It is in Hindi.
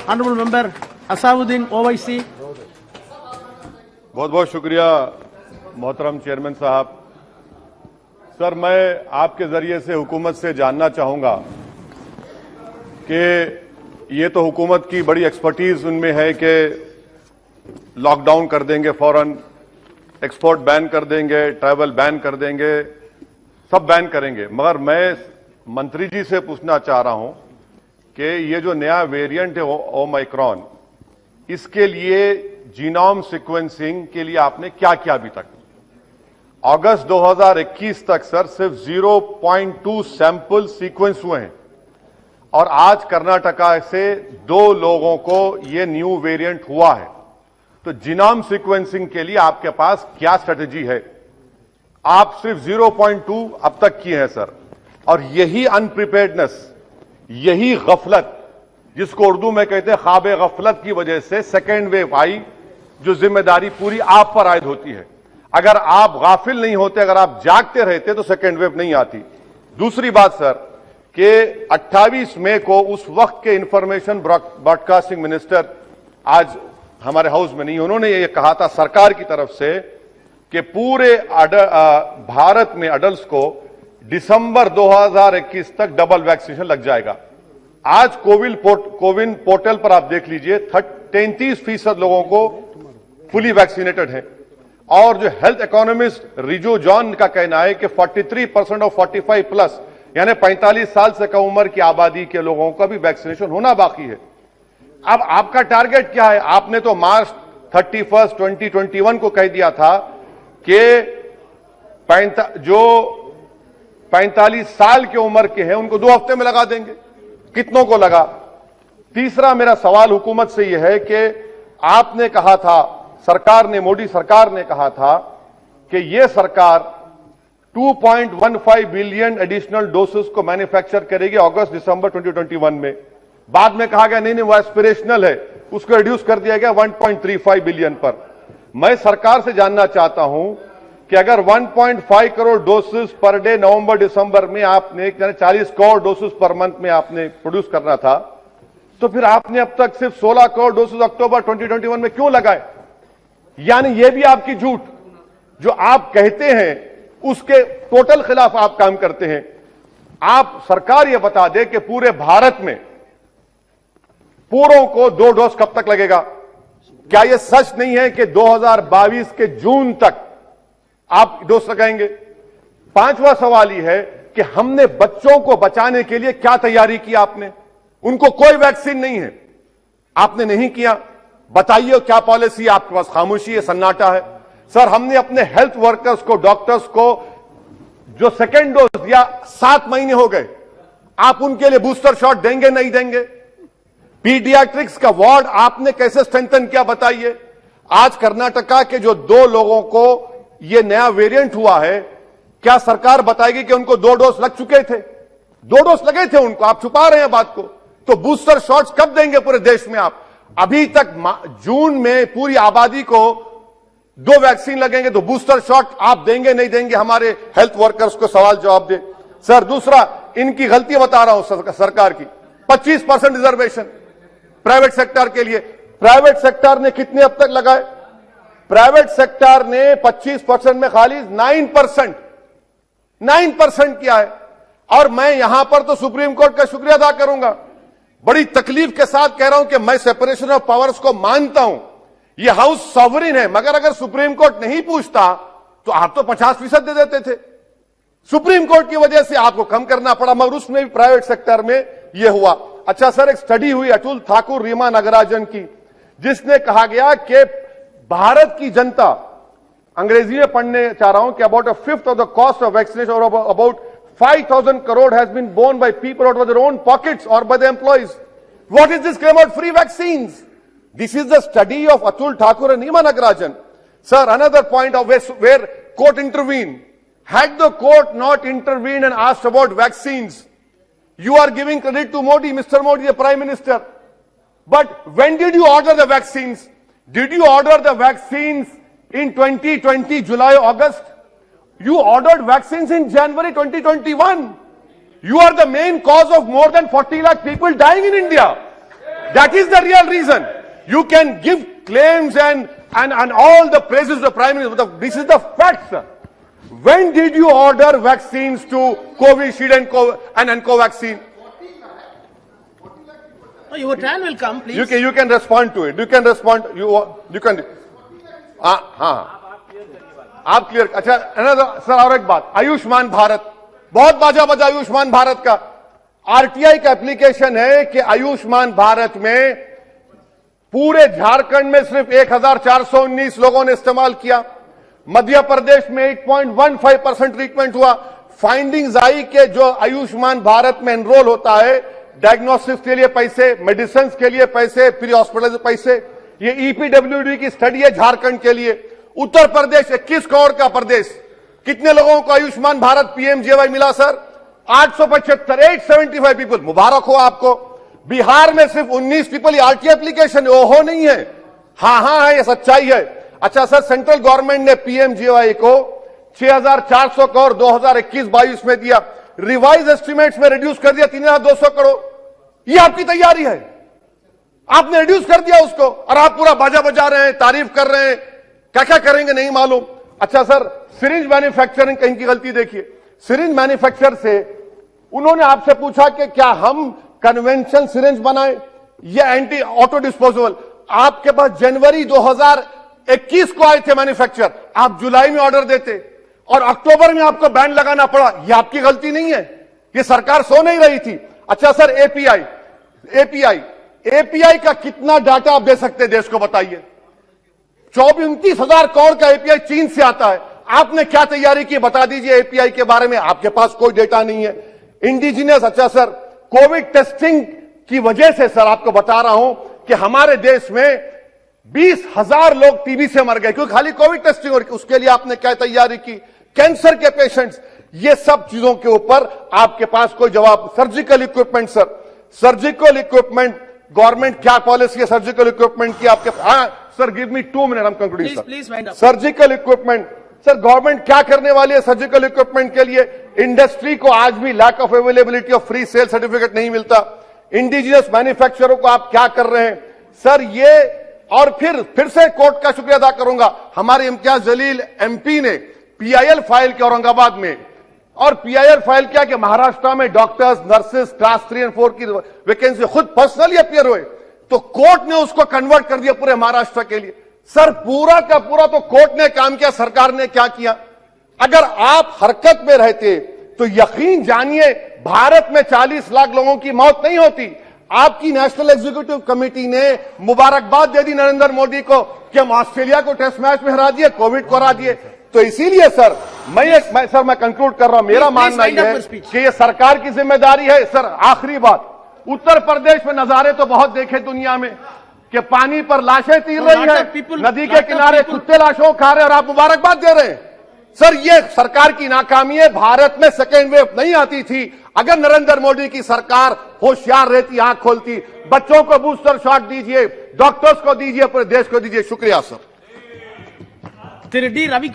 Honorable Member Asaduddin Owaisi. बहुत बहुत शुक्रिया मोहतरम चेयरमैन साहब। सर, मैं आपके जरिए से हुकूमत से जानना चाहूंगा कि ये तो हुकूमत की बड़ी एक्सपर्टीज उनमें है कि लॉकडाउन कर देंगे, फौरन एक्सपोर्ट बैन कर देंगे, ट्रैवल बैन कर देंगे, सब बैन करेंगे। मगर मैं मंत्री जी से पूछना चाह रहा हूं कि ये जो नया वेरिएंट है ओमाइक्रॉन, इसके लिए जीनोम सीक्वेंसिंग के लिए आपने क्या किया अभी तक? अगस्त 2021 तक सर सिर्फ 0.2 सैंपल सीक्वेंस हुए हैं और आज कर्नाटका से 2 लोगों को ये न्यू वेरिएंट हुआ है। तो जीनोम सीक्वेंसिंग के लिए आपके पास क्या स्ट्रेटेजी है? आप सिर्फ 0.2 अब तक किए हैं सर, और यही अनप्रिपेयर्डनेस, यही गफलत, जिसको उर्दू में कहते हैं ख्वाब गफलत की वजह से सेकेंड वेव आई, जो जिम्मेदारी पूरी आप पर आयद होती है। अगर आप गाफिल नहीं होते, अगर आप जागते रहते तो सेकेंड वेव नहीं आती। दूसरी बात सर कि 28 मई को उस वक्त के इंफॉर्मेशन ब्रॉडकास्टिंग मिनिस्टर आज हमारे हाउस में नहीं, उन्होंने ये कहा था सरकार की तरफ से कि पूरे भारत में अडल्ट को दिसंबर 2021 तक डबल वैक्सीनेशन लग जाएगा। आज कोविन पोर्टल पर आप देख लीजिए 33% लोगों को फुली वैक्सीनेटेड है, और जो हेल्थ इकोनॉमिस्ट रिजू जॉन का कहना है कि 43% और 45 प्लस यानी 45 साल से कम उम्र की आबादी के लोगों का भी वैक्सीनेशन होना बाकी है। अब आपका टारगेट क्या है? आपने तो मार्च 31, 2021 को कह दिया था कि जो 45 साल की उम्र के हैं उनको 2 हफ्ते में लगा देंगे। कितनों को लगा? तीसरा मेरा सवाल हुकूमत से यह है कि आपने कहा था, सरकार ने, मोदी सरकार ने कहा था कि यह सरकार 2.15 बिलियन एडिशनल डोसेस को मैन्युफैक्चर करेगी अगस्त दिसंबर 2021 में। बाद में कहा गया नहीं, वो एस्पिरेशनल है, उसको रिड्यूस कर दिया गया 1.35 बिलियन पर। मैं सरकार से जानना चाहता हूं कि अगर 1.5 करोड़ डोसेस पर डे नवंबर दिसंबर में आपने 40 करोड़ डोसेस पर मंथ में आपने प्रोड्यूस करना था, तो फिर आपने अब तक सिर्फ 16 करोड़ डोसेस अक्टूबर 2021 में क्यों लगाए? यानी यह भी आपकी झूठ, जो आप कहते हैं उसके टोटल खिलाफ आप काम करते हैं। आप सरकार यह बता दे कि पूरे भारत में पूरों को 2 डोज कब तक लगेगा? क्या यह सच नहीं है कि 2022 के जून तक आप डोज लगाएंगे? 5वां सवाल यह है कि हमने बच्चों को बचाने के लिए क्या तैयारी की आपने? उनको कोई वैक्सीन नहीं है, आपने नहीं किया। बताइए क्या पॉलिसी? आपके पास खामोशी है, सन्नाटा है। सर, हमने अपने हेल्थ वर्कर्स को, डॉक्टर्स को जो सेकेंड डोज दिया 7 महीने हो गए, आप उनके लिए बूस्टर शॉट देंगे नहीं देंगे? पीडियाट्रिक्स का वार्ड आपने कैसे स्ट्रेंथन किया बताइए? आज कर्नाटका के जो 2 लोगों को यह नया वेरिएंट हुआ है, क्या सरकार बताएगी कि उनको 2 डोज लग चुके थे? 2 डोज लगे थे उनको, आप छुपा रहे हैं बात को। तो बूस्टर शॉट्स कब देंगे पूरे देश में आप? अभी तक जून में पूरी आबादी को 2 वैक्सीन लगेंगे, तो बूस्टर शॉट आप देंगे नहीं देंगे? हमारे हेल्थ वर्कर्स को सवाल जवाब दे। सर, दूसरा, इनकी गलती बता रहा हूं सरकार की, 25% रिजर्वेशन प्राइवेट सेक्टर के लिए। प्राइवेट सेक्टर ने कितने अब तक लगाए? प्राइवेट सेक्टर ने 25% में खाली 9% किया है। और मैं यहां पर तो सुप्रीम कोर्ट का शुक्रिया अदा करूंगा, बड़ी तकलीफ के साथ कह रहा हूं कि मैं सेपरेशन ऑफ पावर्स को मानता हूं, यह हाउस सॉवरिन है, मगर अगर सुप्रीम कोर्ट नहीं पूछता तो आप तो 50% दे देते थे। सुप्रीम कोर्ट की वजह से आपको कम करना पड़ा, मगर उसमें भी प्राइवेट सेक्टर में यह हुआ। अच्छा सर, एक स्टडी हुई अतुल ठाकुर, रीमा नागराजन की, जिसने कहा गया कि भारत की जनता, अंग्रेजी में पढ़ने चाह रहा हूं, कि about 1/5 of the cost of vaccination और about 5,000 crore has been borne by people out of their own pockets or by the employees. What is this claim about free vaccines? This is the study of Atul Thakur and Nima Nagarajan. Sir, another point of where court intervened. Had the court not intervened and asked about vaccines, you are giving credit to Modi, Mr. Modi, the Prime Minister. But when did you order the vaccines? Did you order the vaccines in 2020, July, August? You ordered vaccines in January 2021. You are the main cause of more than 40 lakh people dying in India. That is the real reason. You can give claims and all the praises of the Prime Minister, but this is the fact, sir. When did you order vaccines to Covishield and Covaxin? No, your turn will come, please. You can respond to it. You can respond. You can. हाँ आप क्लियर. अच्छा another सर और एक बात, आयुष्मान भारत बहुत बाजा बजा आयुष्मान भारत का. आरटीआई का एप्लीकेशन है कि आयुष्मान भारत में पूरे झारखंड में सिर्फ 1419 लोगों ने इस्तेमाल किया. मध्य प्रदेश में 8.15% ट्रीटमेंट हुआ. फाइंडिंग्स आई कि जो आयुष्मान भारत में एनरोल होता है, डायग्नोस्टिक्स के लिए पैसे, मेडिसिन के लिए पैसे, प्री हॉस्पिटल पैसे, ये ईपीडब्ल्यूडी की स्टडी है झारखंड के लिए. उत्तर प्रदेश 21 करोड़ का प्रदेश, कितने लोगों को आयुष्मान भारत पीएमजेवाई मिला सर? 875, 875 पीपल. मुबारक हो आपको. बिहार में सिर्फ 19 पीपल. ये आरटीआई एप्लीकेशन ओहो नहीं है, हाँ है, ये सच्चाई है. अच्छा सर, सेंट्रल गवर्नमेंट ने पीएमजेवाई को 6400 करोड़ 2021-22 में दिया. रिवाइज एस्टिमेट्स में रिड्यूस कर दिया 3200 करोड़. ये आपकी तैयारी है. आपने रिड्यूस कर दिया उसको और आप पूरा बाजा बजा रहे हैं, तारीफ कर रहे हैं. क्या क्या करेंगे नहीं मालूम. अच्छा सर, सिरिंज मैन्युफैक्चरिंग कहीं की गलती देखिए. सिरिंज मैन्युफैक्चर से उन्होंने आपसे पूछा कि क्या हम कन्वेंशनल सिरिंज बनाए या एंटी ऑटो डिस्पोजेबल. आपके पास जनवरी 2021 को आए थे मैन्युफैक्चर, आप जुलाई में ऑर्डर देते और अक्टूबर में आपको बैन लगाना पड़ा. यह आपकी गलती नहीं है, यह सरकार सो नहीं रही थी. अच्छा सर, एपीआई का कितना डाटा आप दे सकते हैं देश को बताइए? 29,000 करोड़ का एपीआई चीन से आता है. आपने क्या तैयारी की बता दीजिए एपीआई के बारे में. आपके पास कोई डेटा नहीं है. इंडिजिनियस. अच्छा सर, कोविड टेस्टिंग की वजह से सर आपको बता रहा हूं कि हमारे देश में 20,000 लोग टीबी से मर गए क्योंकि खाली कोविड टेस्टिंग हो रही. उसके लिए आपने क्या तैयारी की? कैंसर के पेशेंट्स, ये सब चीजों के ऊपर आपके पास कोई जवाब. Surgical equipment sir, surgical equipment government क्या पॉलिसी है सर्जिकल इक्विपमेंट की आपके? Sir give me 2 minute, I am concluding sir. Surgical equipment sir, government क्या करने वाली है सर्जिकल इक्विपमेंट के लिए? इंडस्ट्री को आज भी lack of availability of free sale certificate नहीं मिलता. इंडिजिनियस मैन्युफैक्चररों को आप क्या कर रहे हैं सर? ये और फिर से कोर्ट का शुक्रिया अदा करूंगा. हमारे इम्तियाज जलील एमपी ने पीआईएल फाइल के औरंगाबाद में, और पीआईएल फाइल क्या कि महाराष्ट्र में डॉक्टर्स, नर्सेस क्लास 3 और 4 की वैकेंसी खुद पर्सनली अपियर हुए, तो कोर्ट ने उसको कन्वर्ट कर दिया पूरे महाराष्ट्र के लिए. सर पूरा का पूरा तो कोर्ट ने काम किया, सरकार ने क्या किया? अगर आप हरकत में रहते तो यकीन जानिए भारत में 40 लाख लोगों की मौत नहीं होती. आपकी नेशनल एग्जीक्यूटिव कमेटी ने मुबारकबाद दे दी नरेंद्र मोदी को कि हम ऑस्ट्रेलिया को टेस्ट मैच में हरा दिए, कोविड को हरा दिए. तो इसीलिए सर मैं कंक्लूड कर रहा हूं. मेरा मानना यह है कि यह सरकार की जिम्मेदारी है. सर आखिरी बात, उत्तर प्रदेश में नजारे तो बहुत देखे दुनिया में कि पानी पर लाशें तीर रही हैं, नदी के किनारे कुत्ते लाशों खा रहे हैं और आप मुबारकबाद दे रहे हैं. सर ये सरकार की नाकामी है. भारत में सेकेंड वेव नहीं आती थी. अगर नरेंद्र मोदी की सरकार होशियार रहती, आंख खोलती, बच्चों को बूस्टर शॉट दीजिए, डॉक्टर्स को दीजिए, पूरे देश को दीजिए. शुक्रिया सर. திரு டி ரவி